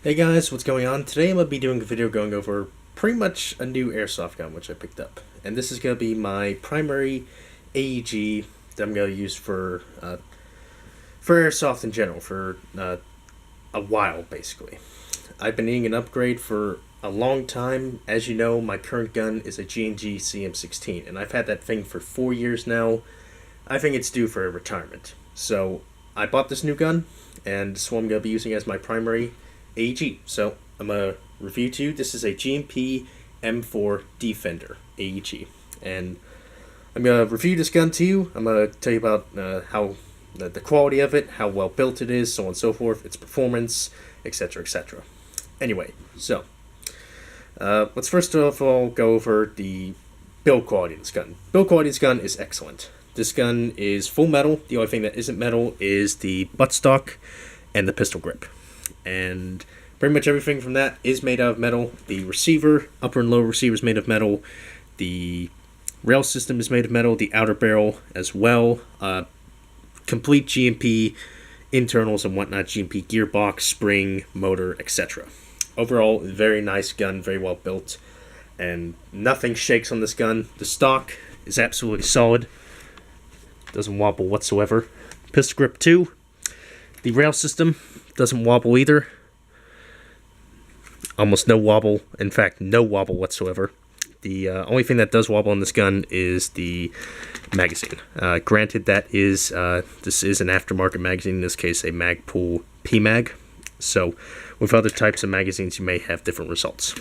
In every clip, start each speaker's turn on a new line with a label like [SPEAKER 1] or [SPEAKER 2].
[SPEAKER 1] Hey guys, what's going on? Today I'm going to be doing a video going over pretty much a new airsoft gun which I picked up. And this is going to be my primary AEG that I'm going to use for airsoft in general, for a while basically. I've been needing an upgrade for a long time. As you know, my current gun is a G&G CM16 and I've had that thing for 4 years now. I think it's due for a retirement. So I bought this new gun and this one I'm going to be using as my primary AEG. So I'm going to review to you. This is a G&P M4 Defender AEG. And I'm going to review this gun to you. I'm going to tell you about how the quality of it, how well built it is, so on and so forth, its performance, etc., etc. Anyway, so let's first of all go over the build quality of this gun. Build quality of this gun is excellent. This gun is full metal. The only thing that isn't metal is the buttstock and the pistol grip. And pretty much everything from that is made out of metal. The receiver, upper and lower receiver is made of metal. The rail system is made of metal. The outer barrel as well. Complete G&P internals and whatnot. G&P gearbox, spring, motor, etc. Overall, very nice gun, very well built. And nothing shakes on this gun. The stock is absolutely solid. Doesn't wobble whatsoever. Pistol grip too. The rail system doesn't wobble either. Almost no wobble. In fact, no wobble whatsoever. The only thing that does wobble on this gun is the magazine. Granted, that is this is an aftermarket magazine. In this case, a Magpul PMag. So, with other types of magazines, you may have different results.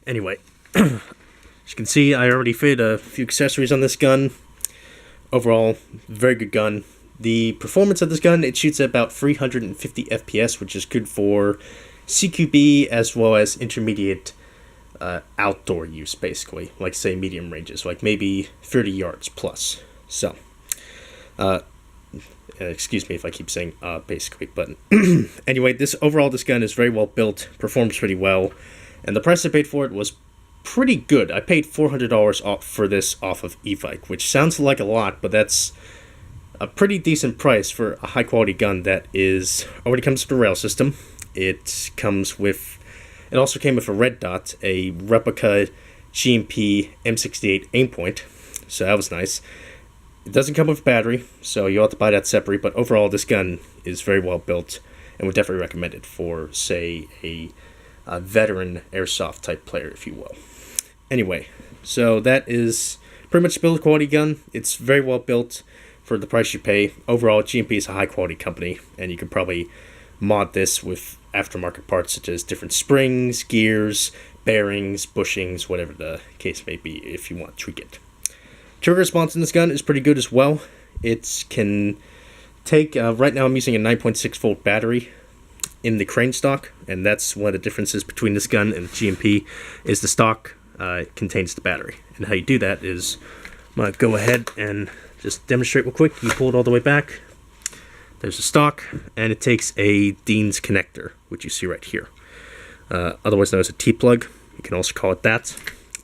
[SPEAKER 1] Anyway, as you can see, I already fitted a few accessories on this gun. Overall, very good gun. The performance of this gun, it shoots at about 350 FPS, which is good for CQB as well as intermediate outdoor use, basically. Like, say, medium ranges, like maybe 30 yards plus. So, excuse me if I keep saying basically, but anyway, this gun is very well built, performs pretty well, and the price I paid for it was pretty good. I paid $400 for this off of eVike, which sounds like a lot, but that's a pretty decent price for a high quality gun that is already comes with a rail system. It also came with a red dot, a replica G&P M68 aim point, so that was nice. It doesn't come with a battery, so you'll have to buy that separate, but overall this gun is very well built and would definitely recommend it for, say, a veteran airsoft type player, if you will. Anyway, so that is pretty much the build quality gun. It's very well built for the price you pay. Overall, G&P is a high quality company, and you could probably mod this with aftermarket parts such as different springs, gears, bearings, bushings, whatever the case may be if you want to tweak it. Trigger response in this gun is pretty good as well. It can take, right now I'm using a 9.6 volt battery in the crane stock, and that's one of the differences between this gun and the G&P is the stock contains the battery. And how you do that is, I'm going to go ahead and just demonstrate real quick. You pull it all the way back. There's a stock, and it takes a Dean's connector, which you see right here. Otherwise known as a T-plug. You can also call it that.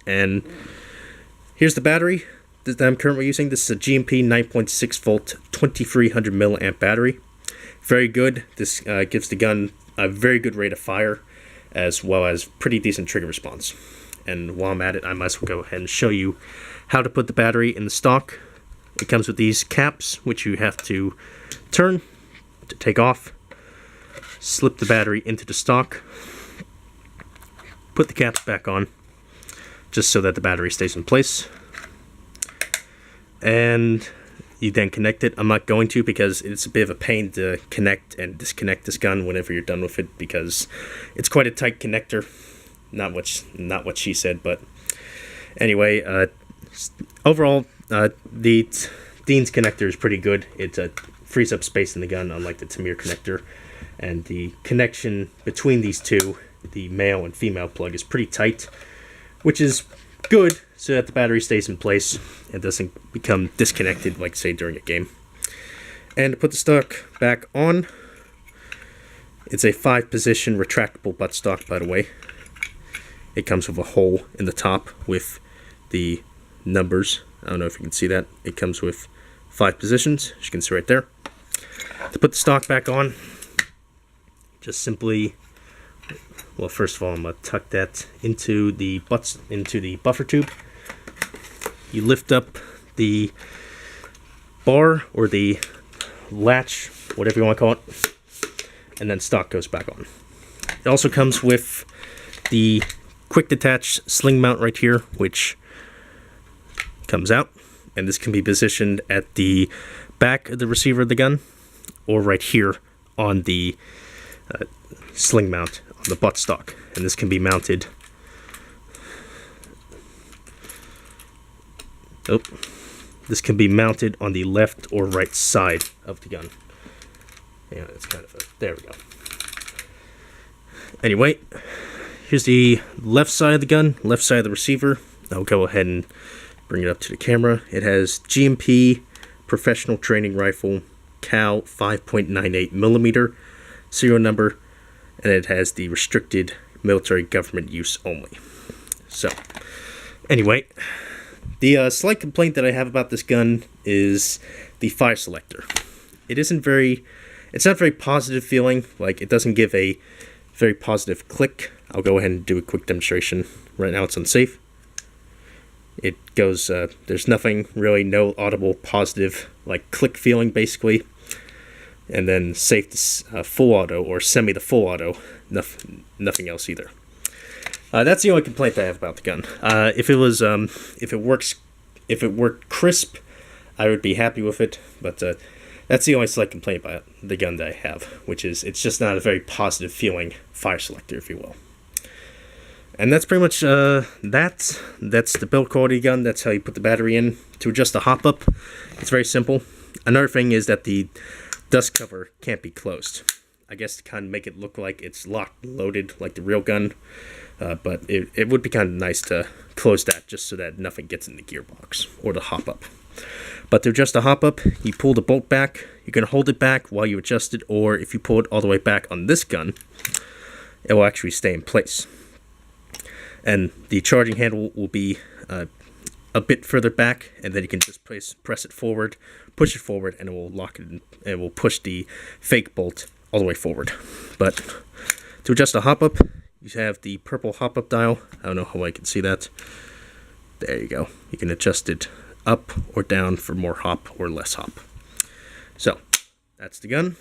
[SPEAKER 1] And here's the battery that I'm currently using. This is a G&P 9.6 volt 2300 milliamp battery. Very good. This gives the gun a very good rate of fire, as well as pretty decent trigger response. And while I'm at it, I might as well go ahead and show you how to put the battery in the stock. It comes with these caps, which you have to turn to take off. Slip the battery into the stock. Put the caps back on, just so that the battery stays in place. And you then connect it. I'm not going to because it's a bit of a pain to connect and disconnect this gun whenever you're done with it, because it's quite a tight connector. Not what she said, but anyway, overall, the Dean's connector is pretty good. It frees up space in the gun, unlike the Tamir connector, and the connection between these two, the male and female plug, is pretty tight, which is good so that the battery stays in place and doesn't become disconnected, like, say, during a game. And to put the stock back on, it's a 5-position retractable buttstock, by the way. It comes with a hole in the top with the numbers. I don't know if you can see that. It comes with 5 positions, as you can see right there. To put the stock back on, just simply, well, first of all, I'm going to tuck that into the buffer tube. You lift up the bar or the latch, whatever you want to call it, and then stock goes back on. It also comes with the quick detach sling mount right here, which comes out, and this can be positioned at the back of the receiver of the gun or right here on the sling mount on the buttstock, and this can be mounted this can be mounted on the left or right side of the gun. Yeah, it's kind of there we go. Anyway, here's the left side of the gun, left side of the receiver. I'll go ahead and bring it up to the camera. It has G&P Professional Training Rifle, cal 5.98 millimeter, serial number, and it has the restricted military government use only. So, anyway, the slight complaint that I have about this gun is the fire selector. It's not very positive feeling. Like, it doesn't give a very positive click. I'll go ahead and do a quick demonstration. Right now it's unsafe. It goes, there's nothing really, no audible positive like click feeling basically. And then safe to full auto or semi to full auto, nothing else either. That's the only complaint I have about the gun. If it worked crisp, I would be happy with it. But that's the only slight complaint about the gun that I have, which is it's just not a very positive feeling fire selector, if you will. And that's pretty much that's the build quality gun. That's how you put the battery in. To adjust the hop up, it's very simple. Another thing is that the dust cover can't be closed. I guess to kind of make it look like it's locked and loaded like the real gun. But it would be kind of nice to close that just so that nothing gets in the gearbox or the hop up. But to adjust the hop up, you pull the bolt back. You can hold it back while you adjust it, or if you pull it all the way back on this gun, it will actually stay in place. And the charging handle will be a bit further back, and then you can just press it forward, push it forward, and it will lock it in, and it will push the fake bolt all the way forward. But to adjust the hop up, you have the purple hop up dial. I don't know how I can see that. There you go. You can adjust it up or down for more hop or less hop. So that's the gun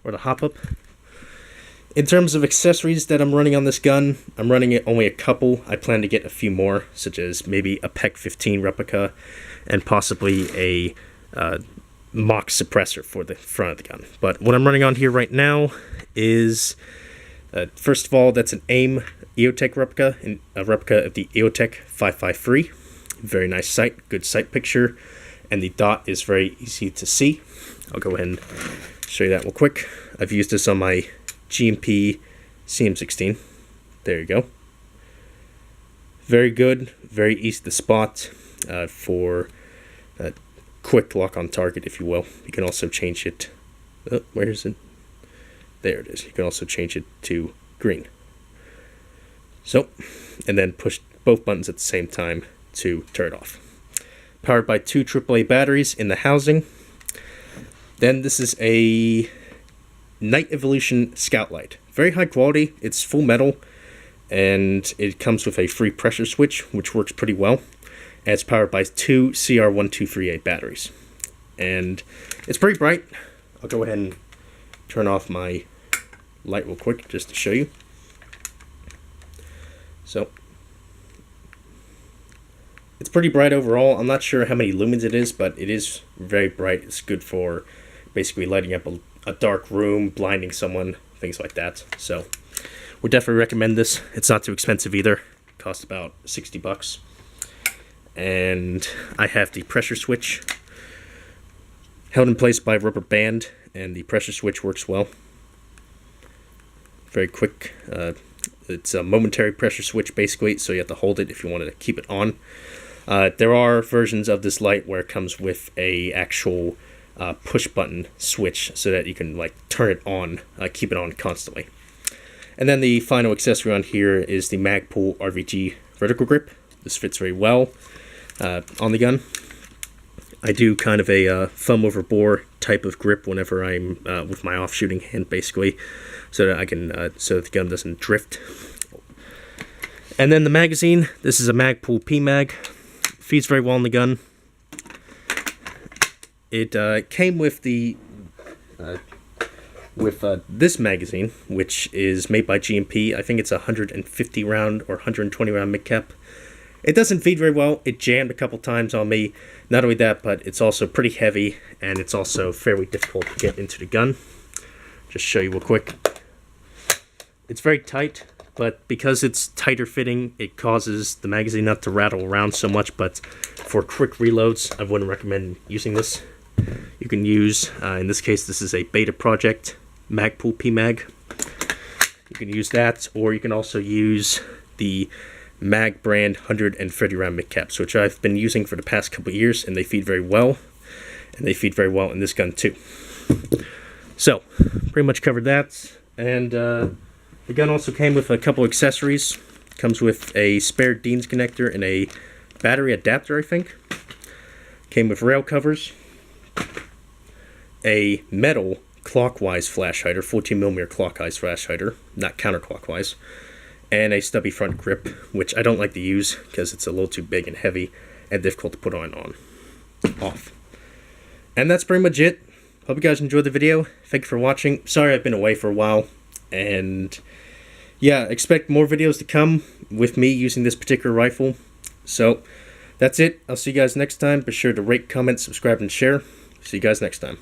[SPEAKER 1] or the hop up. In terms of accessories that I'm running on this gun, I'm running it only a couple. I plan to get a few more, such as maybe a PEC 15 replica and possibly a mock suppressor for the front of the gun. But what I'm running on here right now is, first of all, that's an AIM EOTech replica, a replica of the EOTech 553. Very nice sight, good sight picture, and the dot is very easy to see. I'll go ahead and show you that real quick. I've used this on my G&P CM16. There you go. Very good, very easy to spot for quick lock on target, if you will. You can also change it. Oh, where is it? There it is. You can also change it to green. So, and then push both buttons at the same time to turn it off. Powered by 2 AAA batteries in the housing. Then this is a Night Evolution Scout Light. Very high quality. It's full metal, and it comes with a free pressure switch, which works pretty well. And it's powered by 2 CR1238 batteries. And it's pretty bright. I'll go ahead and turn off my light real quick just to show you. So, it's pretty bright overall. I'm not sure how many lumens it is, but it is very bright. It's good for basically lighting up a dark room, blinding someone, things like that. So, would definitely recommend this. It's not too expensive either. It costs about $60. And I have the pressure switch held in place by a rubber band, and the pressure switch works well. Very quick. It's a momentary pressure switch basically, so you have to hold it if you want to keep it on. There are versions of this light where it comes with a actual push button switch so that you can like turn it on, keep it on constantly. And then the final accessory on here is the Magpul RVG vertical grip. This fits very well on the gun. I do kind of a thumb over bore type of grip whenever I'm with my off-shooting hand, basically, so that I can so that the gun doesn't drift. And then the magazine. This is a Magpul PMag. Feeds very well in the gun. It came with the this magazine, which is made by G&P. I think it's a 150 round or 120 round mid-cap. It doesn't feed very well. It jammed a couple times on me. Not only that, but it's also pretty heavy, and it's also fairly difficult to get into the gun. Just show you real quick. It's very tight, but because it's tighter fitting, it causes the magazine not to rattle around so much. But for quick reloads, I wouldn't recommend using this. You can use, in this case, this is a beta project, Magpul PMag. You can use that, or you can also use the Mag brand 130 round mid-caps, which I've been using for the past couple of years, and they feed very well. And they feed very well in this gun too. So, pretty much covered that. And the gun also came with a couple accessories. Comes with a spare Dean's connector and a battery adapter, I think. Came with rail covers. A metal clockwise flash hider, 14mm clockwise flash hider, not counterclockwise. And a stubby front grip, which I don't like to use because it's a little too big and heavy and difficult to put off. And that's pretty much it. Hope you guys enjoyed the video. Thank you for watching. Sorry I've been away for a while. And yeah, expect more videos to come with me using this particular rifle. So that's it. I'll see you guys next time. Be sure to rate, comment, subscribe, and share. See you guys next time.